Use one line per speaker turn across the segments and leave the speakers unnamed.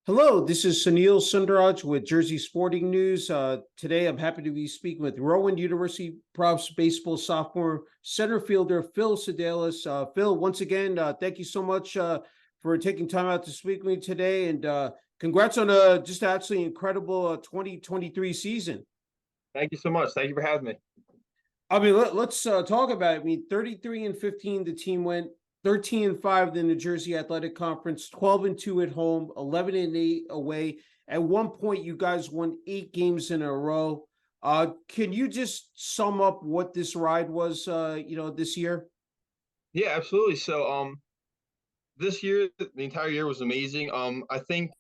Hello, this is Sunil Sunder Raj with Jersey Sporting News. Today, I'm happy to be speaking with Rowan University Profs baseball sophomore center fielder Phil Sedalis. Phil, once again, thank you so much for taking time out to speak with me today, and congrats on a just absolutely incredible 2023 season.
Thank you so much. Thank you for having me.
I mean, let's talk about it. I mean, 33-15, the team went 13-5 in the Jersey Athletic Conference, 12-2 at home, 11-8 away. At one point, you guys won 8 games in a row. Can you just sum up what this ride was, this year?
Yeah, absolutely. This year, the entire year was amazing. I think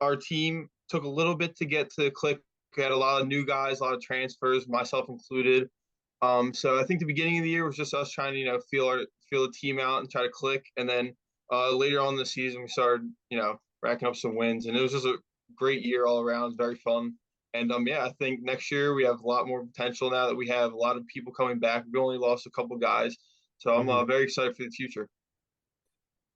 our team took a little bit to get to click. We had a lot of new guys, a lot of transfers, myself included. So I think the beginning of the year was just us trying to, feel the team out and try to click. And then later on in the season, we started, racking up some wins, and it was just a great year all around. Very fun. And yeah, I think next year we have a lot more potential now that we have a lot of people coming back. We only lost a couple guys, so I'm very excited for the future.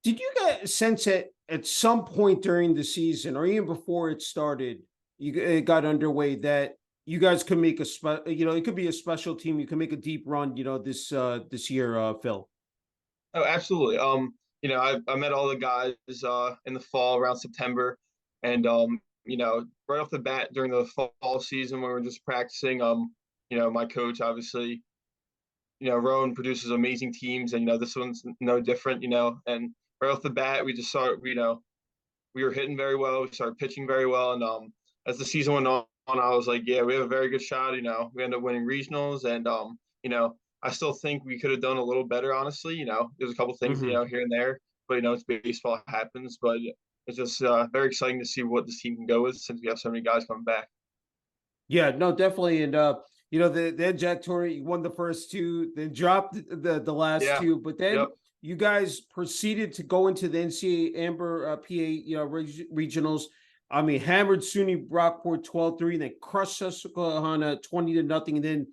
Did you get sense that at some point during the season, or even before it started, it got underway, that you guys could make it could be a special team. You can make a deep run, this year, Phil.
Oh, absolutely. I met all the guys in the fall around September, and right off the bat during the fall season when we were just practicing, my coach obviously, Rowan produces amazing teams, and this one's no different, and right off the bat we just saw, we were hitting very well, we started pitching very well, and as the season went on, I was like, yeah, we have a very good shot. We ended up winning regionals, and I still think we could have done a little better, honestly. There's a couple things,
Mm-hmm.
here and there, but it's baseball, it happens. But it's just very exciting to see what this team can go with since we have so many guys coming back.
Yeah, no, definitely. And the Jack Torrey won the first two, then dropped the last
Yeah.
two, but then
Yep.
you guys proceeded to go into the NCAA Amber PA regionals. I mean, hammered SUNY Brockport 12-3, then crushed Susquehanna 20-0, and then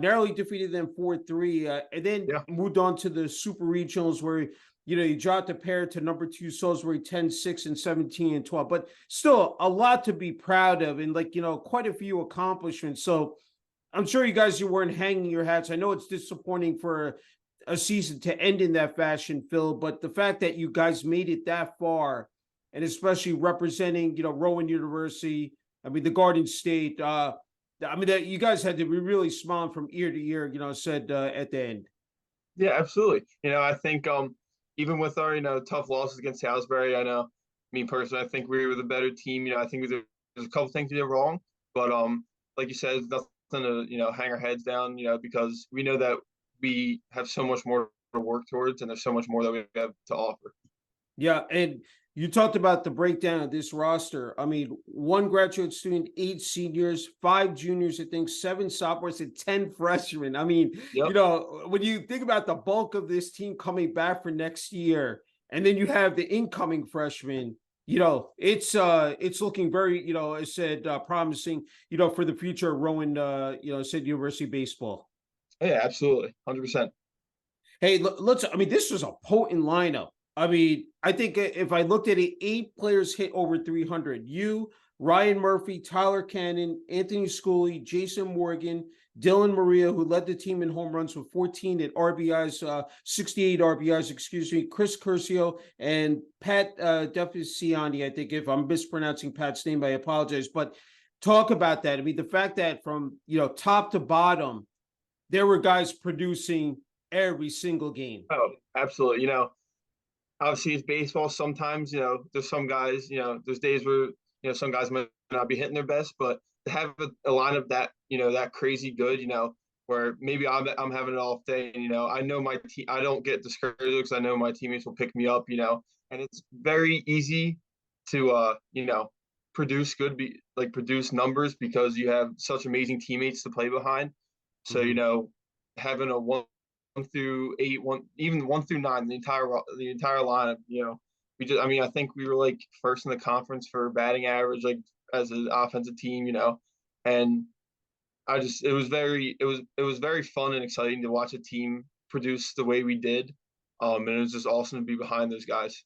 narrowly defeated them 4-3, and then
Yeah.
moved on to the super regionals where you dropped a pair to number 2 Salisbury 10-6 and 17-12, but still a lot to be proud of, and quite a few accomplishments. So I'm sure you weren't hanging your hats. I know it's disappointing for a season to end in that fashion, Phil, but the fact that you guys made it that far, and especially representing, Rowan University, I mean, the Garden State, that you guys had to be really smiling from ear to ear, said at the end.
Yeah, absolutely. I think even with our tough losses against Salisbury, I know me personally, I think we were the better team. I think there's a couple things we did wrong, but like you said, it's nothing to hang our heads down. Because we know that we have so much more to work towards, and there's so much more that we have to offer.
Yeah, and you talked about the breakdown of this roster. I mean, 1 graduate student, 8 seniors, 5 juniors, I think, 7 sophomores, and 10 freshmen. I mean,
Yep.
when you think about the bulk of this team coming back for next year, and then you have the incoming freshmen, it's looking very, I said, promising, for the future of Rowan, said University baseball.
Yeah, absolutely, 100%.
Hey, I mean, this was a potent lineup. I mean, I think if I looked at it, 8 players hit over 300. You, Ryan Murphy, Tyler Cannon, Anthony Schooley, Jason Morgan, Dylan Maria, who led the team in home runs with 14 and RBIs, 68 RBIs, excuse me, Chris Curcio, and Pat Deficiani. I think if I'm mispronouncing Pat's name, I apologize. But talk about that. I mean, the fact that from, top to bottom, there were guys producing every single game.
Oh, absolutely. Obviously it's baseball. Sometimes, there's some guys, there's days where, some guys might not be hitting their best, but to have a lineup that, that crazy good, where maybe I'm having an off day, and, I know my team, I don't get discouraged because I know my teammates will pick me up, and it's very easy to, produce produce numbers because you have such amazing teammates to play behind. So,
Mhm.
having a 1 through 8, even 1 through 9, the entire lineup. I mean, I think we were like first in the conference for batting average, like as an offensive team. And it was very fun and exciting to watch a team produce the way we did. And it was just awesome to be behind those guys.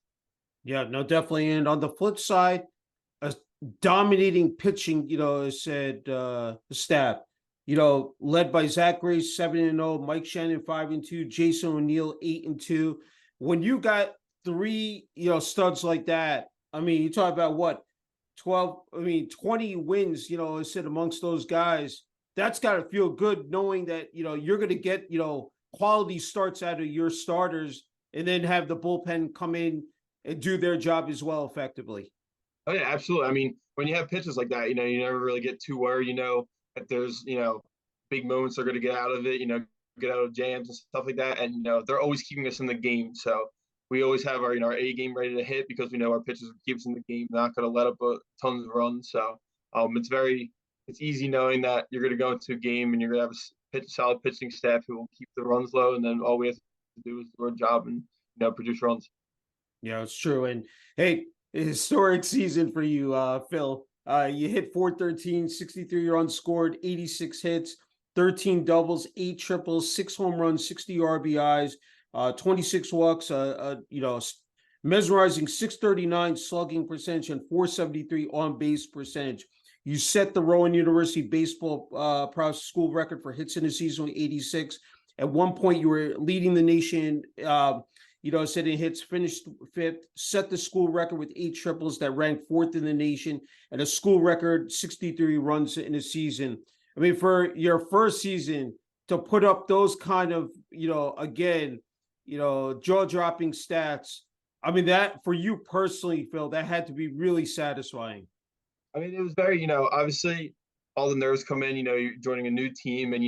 Yeah, no, definitely. And on the flip side, dominating pitching, said staff, led by Zach Grace 7-0, Mike Shannon 5-2, Jason O'Neill 8-2. When you got three, studs like that, I mean, you talk about what 20 wins, said amongst those guys. That's got to feel good knowing that you're going to get quality starts out of your starters, and then have the bullpen come in and do their job as well effectively.
Oh yeah, absolutely. I mean, when you have pitches like that, you never really get too worried. That there's big moments they're going to get out of it. Get out of jams and stuff like that, and they're always keeping us in the game. So we always have our our A game ready to hit because we know our pitchers will keep us in the game. Not going to let up tons of runs. So it's easy knowing that you're going to go into a game and you're going to have a solid pitching staff who will keep the runs low, and then all we have to do is do our job and produce runs.
Yeah, it's true. And hey, historic season for you, Phil. You hit 413, 63 runs scored, 86 hits, 13 doubles, 8 triples, 6 home runs, 60 RBIs, 26 walks, mesmerizing 639 slugging percentage and 473 on base percentage. You set the Rowan University Baseball Profs school record for hits in the season with 86. At one point, you were leading the nation. Setting hits, finished 5th, set the school record with 8 triples that ranked 4th in the nation, and a school record 63 runs in a season. I mean, for your first season to put up those kind of, jaw-dropping stats, I mean, that for you personally, Phil, that had to be really satisfying.
I mean, it was very, obviously all the nerves come in, you're joining a new team and,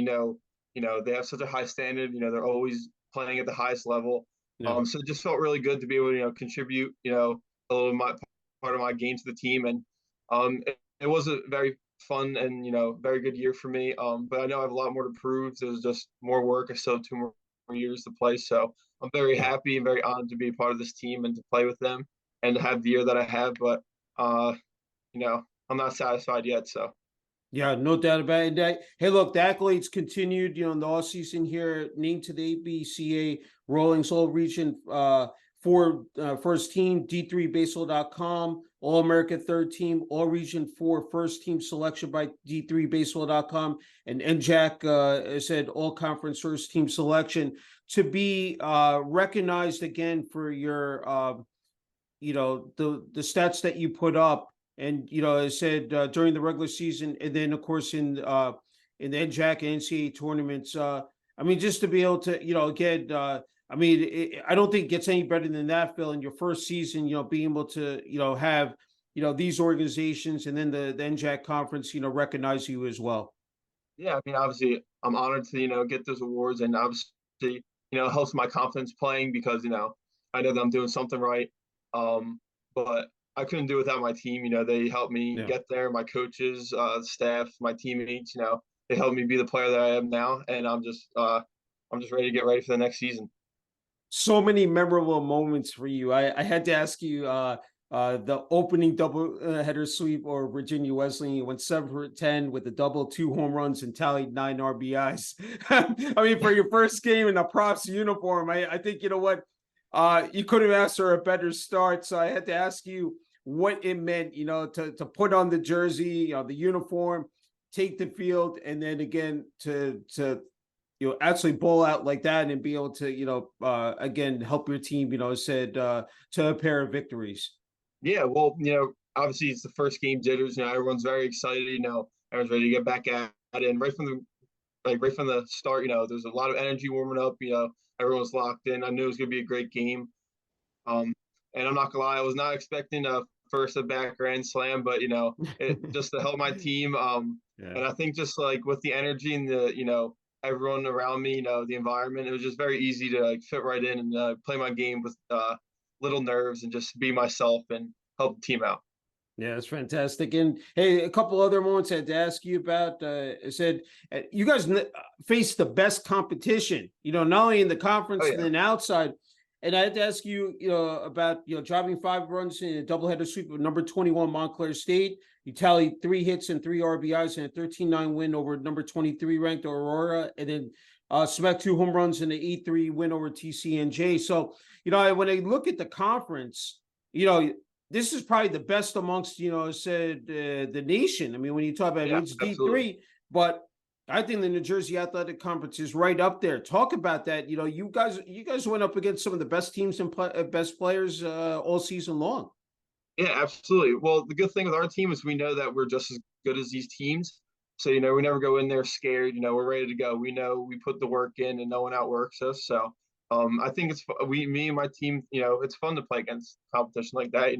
they have such a high standard, they're always playing at the highest level.
Yeah.
So it just felt really good to be able to, contribute, a little of my part of my game to the team. And it was a very fun and, very good year for me. But I know I have a lot more to prove. There's just more work. I still have 2 more years to play. So I'm very happy and very honored to be a part of this team and to play with them and to have the year that I have. But, I'm not satisfied yet. So.
Yeah, no doubt about it. Hey, look, the accolades continued, in the off season here, named to the ABCA Rolling Soul Region for first team, D3Baseball.com, All-America third team, All Region 4 first team selection by D3Baseball.com, and NJAC said all conference first team selection to be recognized again for your, the stats that you put up. And I said during the regular season, and then of course in the NJAC and NCAA tournaments. I mean, just to be able to, again, I don't think it gets any better than that, Phil. In your first season, being able to, have, these organizations and then the NJAC conference, recognize you as well.
Yeah, I mean, obviously, I'm honored to get those awards, and obviously, it helps my confidence playing because I know that I'm doing something right. But I couldn't do it without my team. They helped me get there. My coaches, staff, my teammates. They helped me be the player that I am now, and I'm just ready to get ready for the next season.
So many memorable moments for you. I had to ask you the opening double header sweep or Virginia Wesleyan. Went 7 for 10 with a double, 2 home runs, and tallied 9 RBIs. I mean, for your first game in the Profs uniform, I think you could have asked for a better start. So I had to ask you what it meant, to put on the jersey, the uniform, take the field, and then again to actually bowl out like that and be able to, again, help your team, to a pair of victories.
Yeah, well, obviously it's the first game jitters. Everyone's very excited. Everyone's ready to get back at it. And right from the start, there's a lot of energy warming up. Everyone's locked in. I knew it was going to be a great game. And I'm not gonna lie, I was not expecting a first at bat grand slam, but just to help my team. And I think just like with the energy and the everyone around me, the environment, it was just very easy to fit right in and play my game with little nerves and just be myself and help the team out.
Yeah, it's fantastic. And hey, a couple other moments I had to ask you about. I said you guys faced the best competition, not only in the conference and then outside. And I had to ask you, about driving 5 runs in a doubleheader sweep of number 21 Montclair State. You tallied 3 hits and 3 RBIs in a 13-9 win over number 23 ranked Aurora, and then smacked 2 home runs in an 8-3 win over TCNJ. So when I look at the conference, this is probably the best amongst, said the nation. I mean, when you talk about it,
Yeah,
it's
absolutely.
D3, but I think the New Jersey Athletic Conference is right up there. Talk about that. You guys went up against some of the best teams and best players all season long.
Yeah, absolutely. Well, the good thing with our team is we know that we're just as good as these teams. So, we never go in there scared. We're ready to go. We know we put the work in and no one outworks us. So, I think me and my team, it's fun to play against competition like that.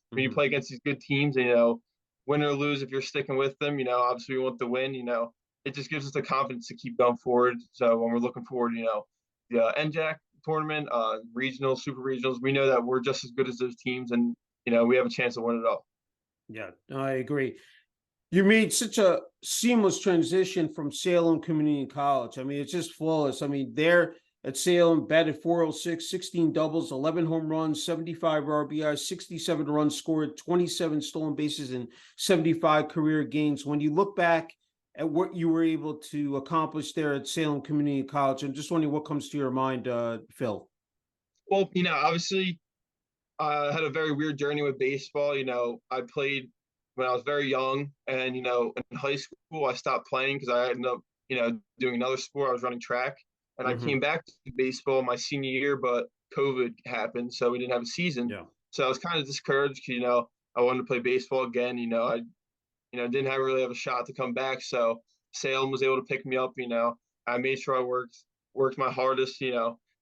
When you
Hmm.
play against these good teams, and, win or lose, if you're sticking with them, obviously we want to win, it just gives us the confidence to keep going forward. So when we're looking forward, the NJAC tournament, regional, super regionals, we know that we're just as good as those teams, and we have a chance to win it all.
Yeah, no, I agree. You made such a seamless transition from Salem Community College. I mean, it's just flawless. I mean, there at Salem, batted 406, 16 doubles, 11 home runs, 75 RBI, 67 runs scored, 27 stolen bases, and 75 career gains. When you look back at what you were able to accomplish there at Salem Community College, I'm just wondering what comes to your mind, Phil.
Well, obviously, I had a very weird journey with baseball. I played when I was very young, and in high school I stopped playing because I ended up, doing another sport. I was running track, and I
Hmm.
came back to baseball my senior year, but COVID happened, so we didn't have a season.
Yeah.
So I was kind of discouraged because I wanted to play baseball again. I didn't really have a shot to come back. So Salem was able to pick me up. I made sure I worked my hardest.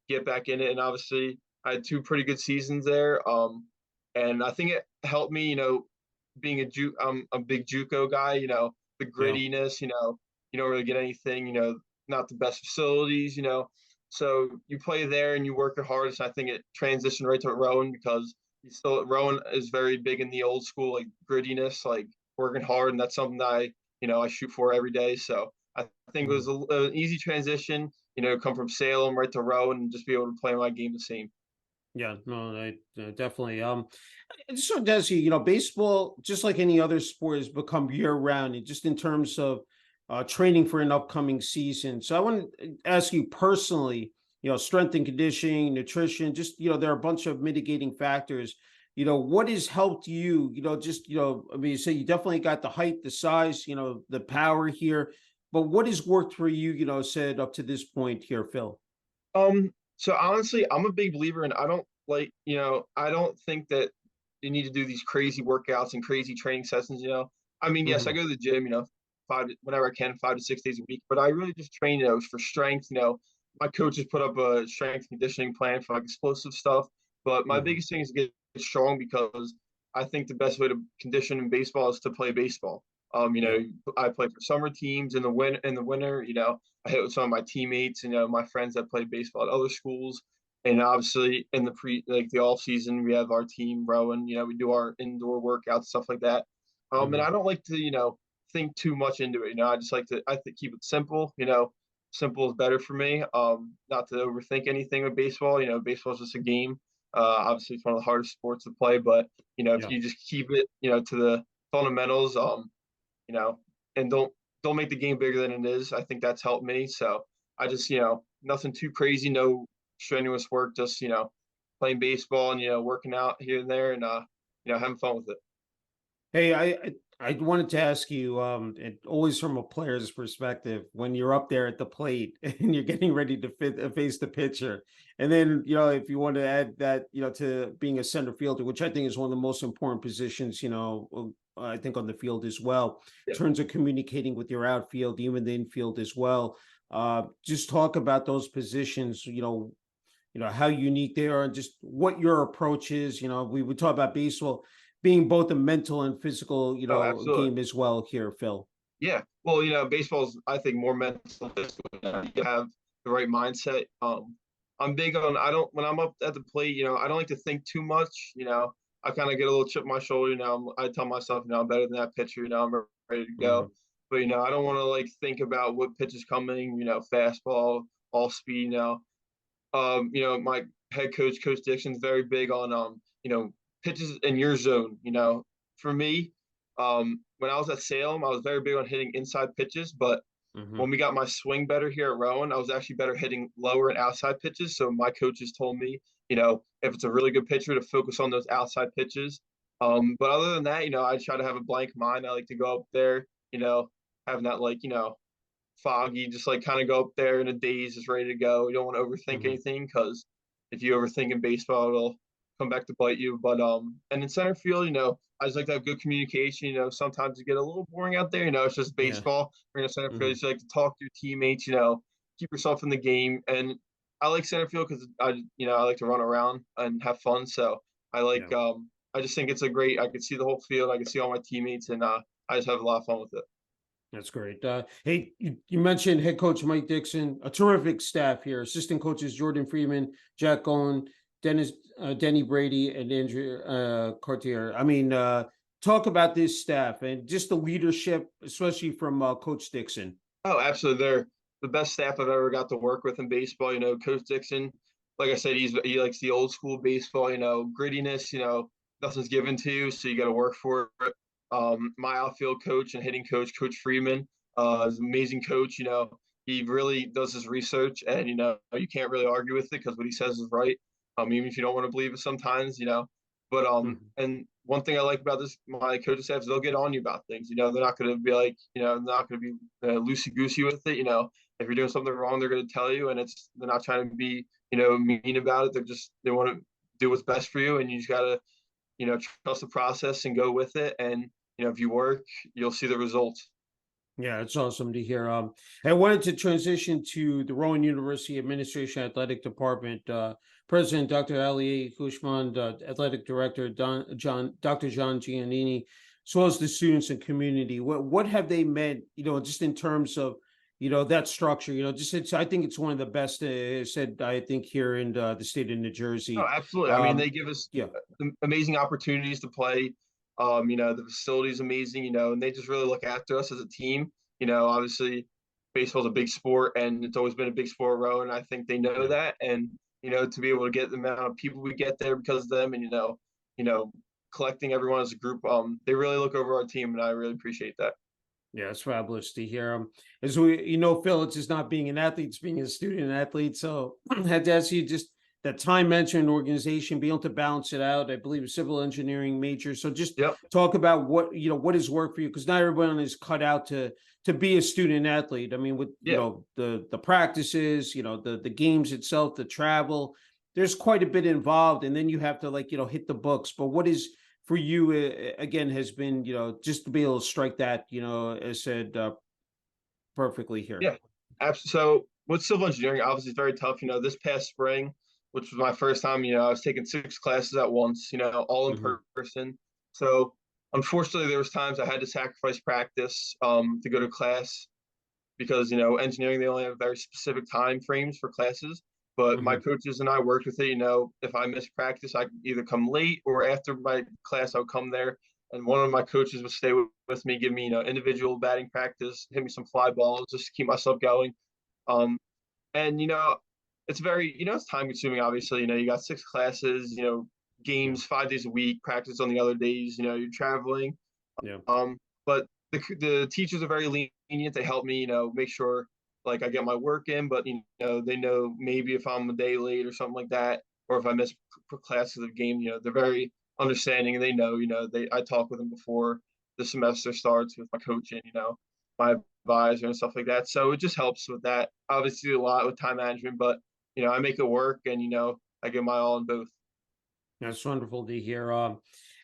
Get back in it, and obviously I had two pretty good seasons there. And I think it helped me. Being I'm a big JUCO guy. The
Yeah.
grittiness. You don't really get anything. Not the best facilities. So you play there and you work your hardest. I think it transitioned right to Rowan because Rowan is very big in the old school like grittiness, like working hard, and that's something that I shoot for every day. So I think it was
Mhm.
an easy transition. Come from Salem right to Rowan and just be able to play my game the same.
Yeah, no, I definitely. I just wanted to ask you, baseball, just like any other sport, has become year round, and just in terms of training for an upcoming season. So I want to ask you personally, strength and conditioning, nutrition, just there are a bunch of mitigating factors. What has helped you? Just I mean, you say you definitely got the height, the size, the power here, but what has worked for you? Said up to this point here, Phil.
So honestly, I'm a big believer in I don't like, I don't think that you need to do these crazy workouts and crazy training sessions. I mean, yes, I
Hmm.
go to the gym, whenever I can, 5 to 6 days a week, but I really just train, for strength. My coaches put up a strength conditioning plan for like explosive stuff. But my
Hmm.
biggest thing is to get strong because I think the best way to condition in baseball is to play baseball.
Yeah.
I play for summer teams in the winter, I hit with some of my teammates, my friends that play baseball at other schools. And obviously in the off season, we have our team Rowan, we do our indoor workouts, stuff like that. And
Hmm.
I don't like to, think too much into it. I think keep it simple, simple is better for me. Not to overthink anything with baseball. Baseball is just a game. Obviously it's one of the hardest sports to play, but if
Yeah.
you just keep it, to the fundamentals, you know, and don't make the game bigger than it is. I think that's helped me. So I just, nothing too crazy, no strenuous work, just, playing baseball and, working out here and there and having fun with it.
Hey, I wanted to ask you, always from a player's perspective, when you're up there at the plate and you're getting ready to face the pitcher, and then if you want to add that to being a center fielder, which I think is one of the most important positions, I think on the field as well, in
Yeah.
terms of communicating with your outfield, even the infield as well. Just talk about those positions, how unique they are and just what your approach is. We would talk about baseball being both a mental and physical,
Oh, absolutely.
game as well here, Phil.
Yeah. Well, baseball's, I think, more mental. You have the right mindset. I'm big on, I don't, when I'm up at the plate, I don't like to think too much. I kind of get a little chip on my shoulder. I tell myself, I'm better than that pitcher. I'm ready to go.
Hmm.
But, I don't want to like think about what pitch is coming, fastball, all speed. My head coach, Coach Dixon's very big on pitches in your zone. For me, when I was at Salem, I was very big on hitting inside pitches, but
Hmm.
when we got my swing better here at Rowan, I was actually better hitting lower and outside pitches. So my coaches told me, if it's a really good pitcher to focus on those outside pitches. But other than that, I try to have a blank mind. I like to go up there, having that like, foggy, just like kind of go up there in a daze, just ready to go. You don't want to overthink
Mhm.
anything because if you overthink in baseball, it'll come back to bite you. But and in center field, I just like to have good communication. Sometimes you get a little boring out there. It's just
Yeah.
baseball. You're in a center field, you
Mhm.
just like to talk to your teammates. Keep yourself in the game. And I like center field because I like to run around and have fun. So I like
Yeah.
I just think it's a great. I can see the whole field. I can see all my teammates, and I just have a lot of fun with it.
That's great. Hey, you mentioned head coach Mike Dixon, a terrific staff here. Assistant coaches Jordan Freeman, Jack Owen, Denny Brady, and Andrew Cartier. I mean, talk about this staff and just the leadership, especially from Coach Dixon.
Oh, absolutely. They're the best staff I've ever got to work with in baseball. Coach Dixon, like I said, he likes the old school baseball, grittiness, nothing's given to you, so you got to work for it. My outfield coach and hitting coach, Coach Freeman, is an amazing coach. He really does his research, and you can't really argue with it because what he says is right. Even if you don't want to believe it sometimes. But
Mhm.
and one thing I like about my coaching staff is they'll get on you about things. They're not going to be like, they're not going to be loosey goosey with it. If you're doing something wrong, they're going to tell you, and they're not trying to be, mean about it. They want to do what's best for you, and you just got to, trust the process and go with it. And if you work, you'll see the results.
Yeah, it's awesome to hear. I wanted to transition to the Rowan University Administration Athletic Department. President Dr. Ali Kushman, Athletic Director Dr. John Giannini, as well as the students and community. What have they meant? Just in terms of that structure. I think it's one of the best. Said I think here in the state of New
Oh,
Jersey.
absolutely. I mean,
Um,
they give us
yeah,
amazing opportunities to play. The facility is amazing, and they just really look after us as a team. Obviously, baseball's a big sport, and it's always been a big sport, row, and I think they know
yeah.
that. And to be able to get the amount of people we get there because of them, and you know, collecting everyone as a group, they really look over our team, and I really appreciate that.
Yeah, it's fabulous to hear. As Phil, it's just not being an athlete, it's being a student athlete. So I had to ask you just that time management organization, be able to balance it out. I believe a civil engineering major. So just
Yep.
talk about what has worked for you, because not everyone is cut out to be a student athlete. I mean, with
Yeah.
the practices, the games itself, the travel, there's quite a bit involved, and then you have to hit the books. But what is for you again has been just to be able to strike that as said perfectly here.
Yeah. So with civil engineering, obviously it's very tough. This past spring, which was my first time, I was taking 6 classes at once, all in
Hmm.
person. So unfortunately, there was times I had to sacrifice practice to go to class because engineering they only have very specific time frames for classes. But my
Hmm.
coaches and I worked with it. If I missed practice, I could either come late or after my class, I would come there. And one of my coaches would stay with me, give me individual batting practice, hit me some fly balls, just to keep myself going. Um, and it's very it's time consuming. Obviously, you got 6 classes,
Yeah.
games 5 days a week, practice on the other days. You're traveling.
Yeah.
But the teachers are very lenient. They help me, make sure like I get my work in. But they know maybe if I'm a day late or something like that, or if I miss classes of the game, they're very understanding and they know. I talk with them before the semester starts with my coach and my advisor and stuff like that. So it just helps with that. Obviously, a lot with time management, but I make it work and I give my all in both.
That's wonderful to hear.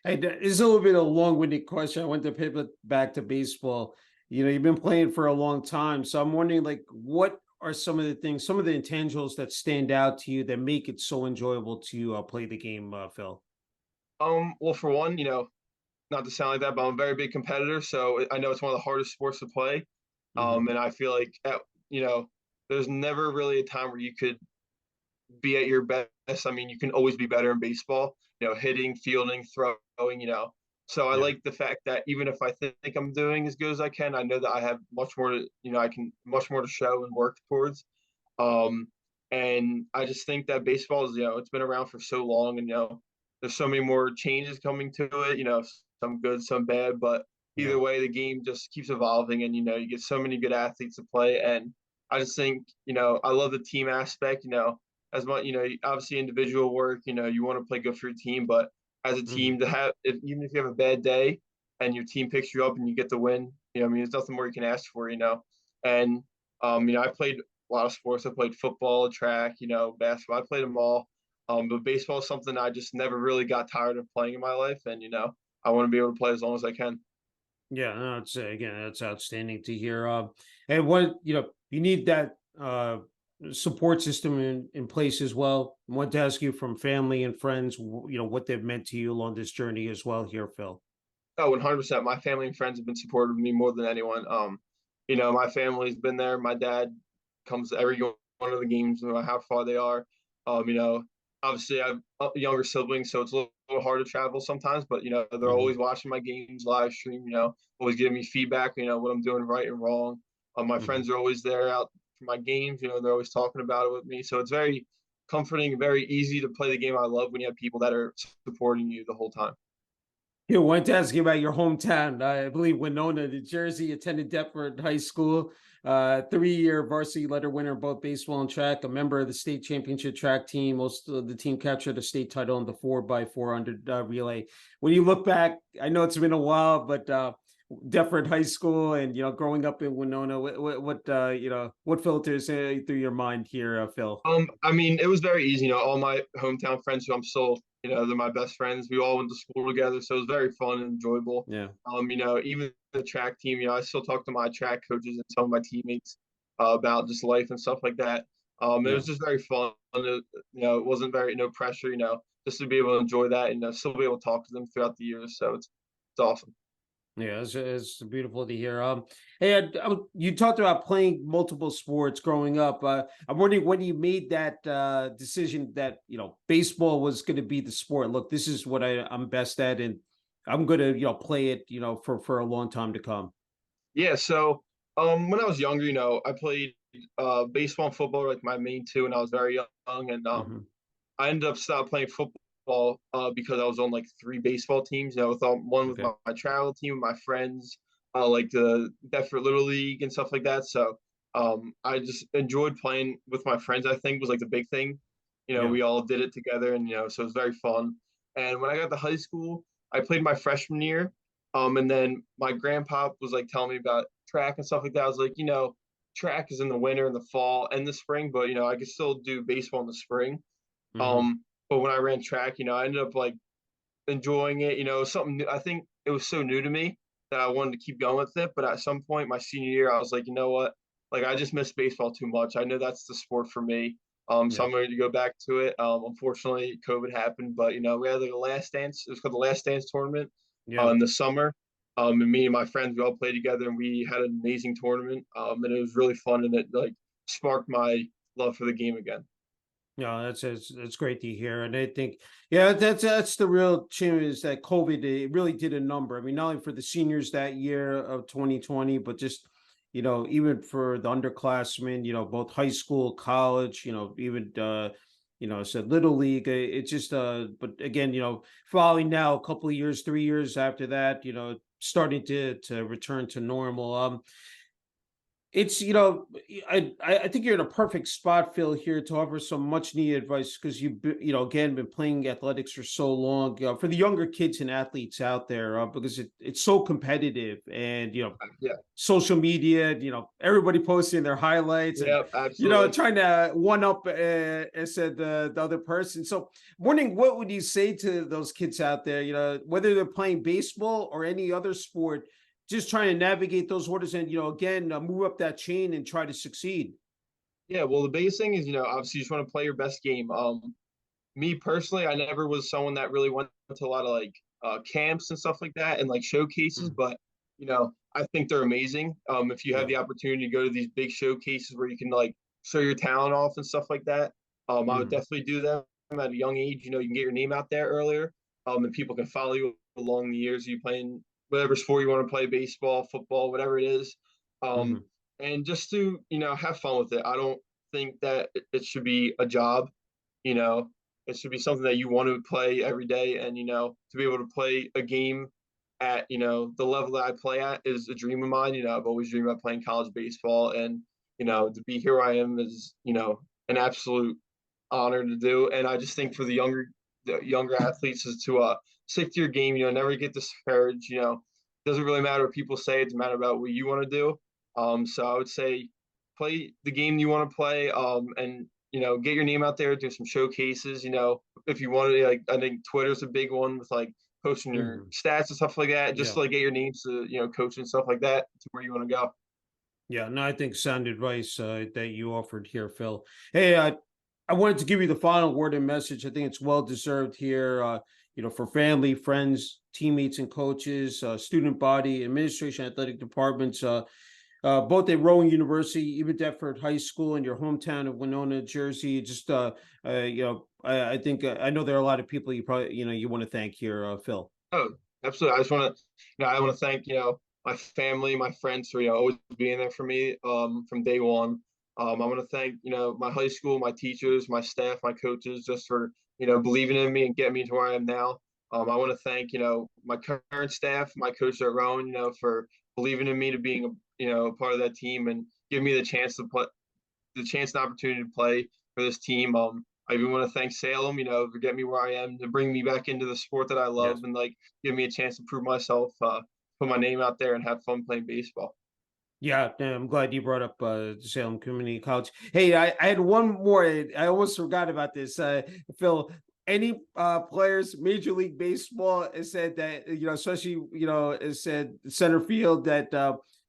It's a little bit of a long-winded question. I want to pivot back to baseball. You've been playing for a long time, so I'm wondering, what are some of the things, some of the intangibles that stand out to you that make it so enjoyable to play the game, Phil?
Well, for one, not to sound like that, but I'm a very big competitor, so I know it's one of the hardest sports to play.
Hmm.
And I feel like you know, there's never really a time where you could be at your best. I mean, you can always be better in baseball. Hitting, fielding, throwing. So I
Yeah.
like the fact that even if I think I'm doing as good as I can, I know that I have much more to. I can much more to show and work towards. Um, and I just think that baseball is, it's been around for so long, and there's so many more changes coming to it. Some good, some bad, but
Yeah.
either way, the game just keeps evolving, and you get so many good athletes to play. And I just think, I love the team aspect. As much, obviously individual work. You want to play good for your team, but as a
Mhm.
team to have, even if you have a bad day and your team picks you up and you get the win. I mean, there's nothing more you can ask for. And I played a lot of sports. I played football, track, basketball. I played them all. But baseball is something I just never really got tired of playing in my life, and I want to be able to play as long as I can.
Yeah, no, it's again, that's outstanding to hear. And what you need that support system in place as well. I want to ask you from family and friends, what they've meant to you along this journey as well. Here, Phil.
Oh, 100%. My family and friends have been supportive of me more than anyone. My family's been there. My dad comes to every one of the games, no matter how far they are. Um, you know, Obviously I have younger siblings, so it's a little hard to travel sometimes. But they're
Hmm.
always watching my games live stream. Always giving me feedback. What I'm doing right and wrong. My
Hmm.
friends are always there out for my games. They're always talking about it with me. So it's very comforting, very easy to play the game I love when you have people that are supporting you the whole time.
Yeah, wanted to ask you about your hometown. I believe Winona, New Jersey, attended Deptford High School. 3-year varsity letter winner in both baseball and track, a member of the state championship track team. Most of the team captured a state title in the 4x400 relay. When you look back, I know it's been a while, but Deptford High School and growing up in Winona, what filters through your mind here, Phil?
I mean, it was very easy. All my hometown friends who I'm still, they're my best friends. We all went to school together, so it was very fun and enjoyable.
Yeah,
Even the track team, I still talk to my track coaches and some of my teammates about just life and stuff like that. It
yeah.
was just very fun. It wasn't very no pressure. Just to be able to enjoy that and still be able to talk to them throughout the years. So it's awesome.
Yeah, it's beautiful to hear. Hey, you talked about playing multiple sports growing up. I'm wondering when you made that decision that baseball was going to be the sport. Look, this is what I'm best at, and I'm going to play it for a long time to come.
Yeah, so when I was younger, I played baseball and football like my main two when I was very young, and
Hmm.
I ended up stopped playing football because I was on like three baseball teams. With one with
Okay.
my travel team, with my friends, like the Bedford Little League and stuff like that. So I just enjoyed playing with my friends. I think was like the big thing.
Yeah.
We all did it together, and so it was very fun. And when I got to high school, I played my freshman year. And then my grandpa was like telling me about track and stuff like that. I was like, track is in the winter and the fall and the spring, but I could still do baseball in the spring.
Hmm.
But when I ran track, I ended up like enjoying it. Something new. I think it was so new to me that I wanted to keep going with it. But at some point, my senior year, I was like, you know what? Like I just miss baseball too much. I know that's the sport for me. So
Yeah.
I'm ready to go back to it. Unfortunately, COVID happened, but we had like a last dance. It was called the Last Dance tournament
Yeah.
in the summer. And me and my friends, we all played together, and we had an amazing tournament. And it was really fun, and it like sparked my love for the game again.
No, that's great to hear, and I think, yeah, that's the real shame is that COVID, it really did a number. I mean, not only for the seniors that year of 2020, but just even for the underclassmen, both high school, college, even said little league. It just but again, following now a couple of years, 3 years after that, starting to return to normal. It's I think you're in a perfect spot, Phil, here to offer some much needed advice because again been playing athletics for so long. For the younger kids and athletes out there, because it's so competitive, and
Yeah,
social media, everybody posting their highlights and
yeah, absolutely.
trying to one up, as said the other person. So, wondering what would you say to those kids out there? Whether they're playing baseball or any other sport, just trying to navigate those waters and again move up that chain and try to succeed.
Yeah, well, the biggest thing is, obviously you just want to play your best game. Me personally, I never was someone that really went to a lot of like camps and stuff like that and like showcases,
Mhm.
but I think they're amazing. If you have
Yeah.
the opportunity to go to these big showcases where you can like show your talent off and stuff like that, I would
Mhm.
definitely do them at a young age. You can get your name out there earlier, and people can follow you along the years you playing whatever sport you want to play, baseball, football, whatever it is. Um,
Mhm.
and just to have fun with it. I don't think that it should be a job. You know, it should be something that you want to play every day, and to be able to play a game at the level that I play at is a dream of mine. I've always dreamed about playing college baseball, and to be here I am is an absolute honor to do. And I just think for the younger athletes is to stick to your game. Never get discouraged. Doesn't really matter what people say. It's a matter about what you want to do. So I would say play the game you want to play. And get your name out there, do some showcases. If you want to, like, I think Twitter's a big one with like posting your
Mhm.
stats and stuff like that. Just
Yeah.
to, like, get your names to coach and stuff like that to where you want to go.
Yeah, no, I think sound advice that you offered here, Phil. Hey, I wanted to give you the final word and message. I think it's well deserved here. For family, friends, teammates, and coaches, student body, administration, athletic departments, both at Rowan University, even Deptford High School, in your hometown of Winona, Jersey. Just, I think I know there are a lot of people you probably you want to thank here, Phil.
Oh, absolutely. I just want to, I want to thank, my family, my friends for, always being there for me, from day one. I want to thank, my high school, my teachers, my staff, my coaches, just for, believing in me and getting me to where I am now. I want to thank, my current staff, my coach at Rowan, for believing in me to being, a part of that team and giving me the chance and opportunity to play for this team. I even want to thank Salem, for getting me where I am, to bring me back into the sport that I love,
Yes.
and like give me a chance to prove myself, put my name out there, and have fun playing baseball.
Yeah, I'm glad you brought up Salem Community College. Hey, I had one more. I almost forgot about this. Phil, any players, Major League Baseball has said that, especially, has said center field, that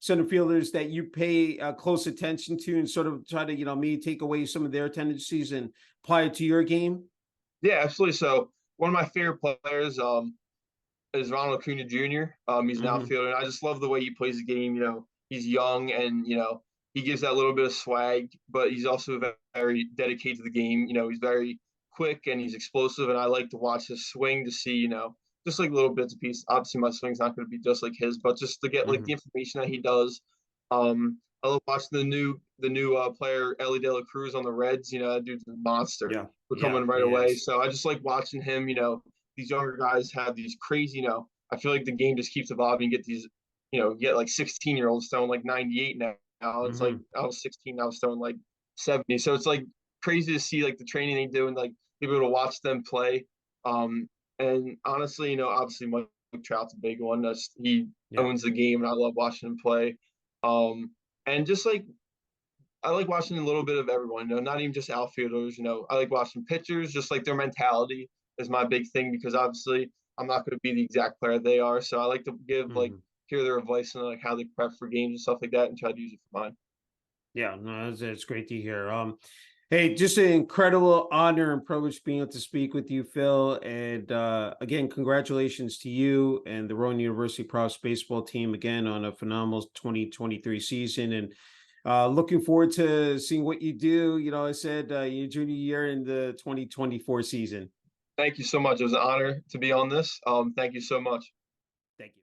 center fielders that you pay close attention to and sort of try to, maybe take away some of their tendencies and apply it to your game?
Yeah, absolutely. So one of my favorite players, is Ronald Acuna Jr. He's an
Hmm.
outfielder, and I just love the way he plays the game. He's young, and he gives that little bit of swag, but he's also very dedicated to the game. He's very quick and he's explosive, and I like to watch his swing to see, just like little bits and pieces. Obviously, my swing's not going to be just like his, but just to get like the
Hmm.
information that he does. I love watching the new player Ellie De La Cruz on the Reds. That dude's a monster.
Yeah,
We're
yeah,
coming right
he
away,
is.
so I just like watching him. These younger guys have these crazy, I feel like the game just keeps evolving. You get these, get like 16-year-olds throwing like 98 now. It's like
Hmm.
I was 16, I was throwing like 70. So it's like crazy to see like the training they do and like be able to watch them play. And honestly, obviously Mike Trout's a big one. He
Yeah.
owns the game, and I love watching him play. Um, and just like I like watching a little bit of everyone, not even just outfielders. I like watching pitchers, just like their mentality is my big thing, because obviously I'm not going to be the exact player they are. So I like to
Hmm.
hear their advice and like how they prep for games and stuff like that, and try to use it for mine.
Yeah, no, it's great to hear. Hey, just an incredible honor and privilege being able to speak with you, Phil. And again, congratulations to you and the Rowan University Profs baseball team again on a phenomenal 2023 season. And looking forward to seeing what you do. I said your junior year in the 2024 season.
Thank you so much. It was an honor to be on this. Thank you so much.
Thank you.